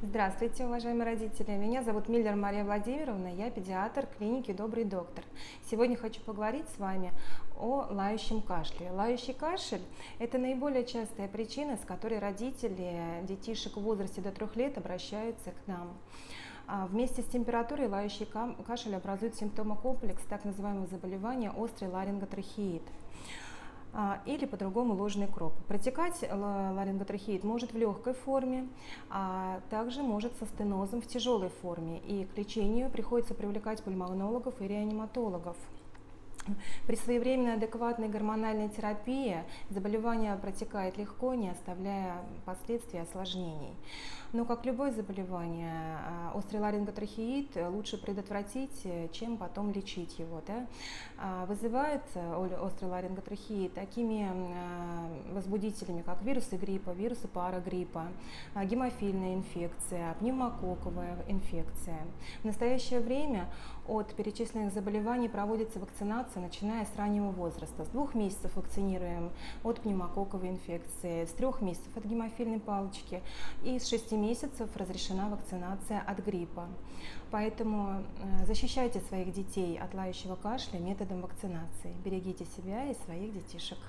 Здравствуйте, уважаемые родители! Меня зовут Миллер Мария Владимировна, я педиатр клиники «Добрый доктор». Сегодня хочу поговорить с вами о лающем кашле. Лающий кашель – это наиболее частая причина, с которой родители детишек в возрасте до 3 лет обращаются к нам. Вместе с температурой лающий кашель образует симптомокомплекс так называемого заболевания острый ларинготрахеит. Или по-другому ложный кроп. Протекать ларинготрахеит может в легкой форме, а также может со стенозом в тяжелой форме. И к лечению приходится привлекать пульмонологов и реаниматологов. При своевременной адекватной гормональной терапии заболевание протекает легко, не оставляя последствий и осложнений. Но, как любое заболевание, острый ларинготрахеит лучше предотвратить, чем потом лечить его. Вызывает острый ларинготрахеит такими возбудителями, как вирусы гриппа, вирусы парагриппа, гемофильная инфекция, пневмококковая инфекция. В настоящее время от перечисленных заболеваний проводится вакцинация, начиная с раннего возраста. С 2 месяцев вакцинируем от пневмококковой инфекции, с 3 месяцев от гемофильной палочки и с 6 месяцев разрешена вакцинация от гриппа. Поэтому защищайте своих детей от лающего кашля методом вакцинации. Берегите себя и своих детишек.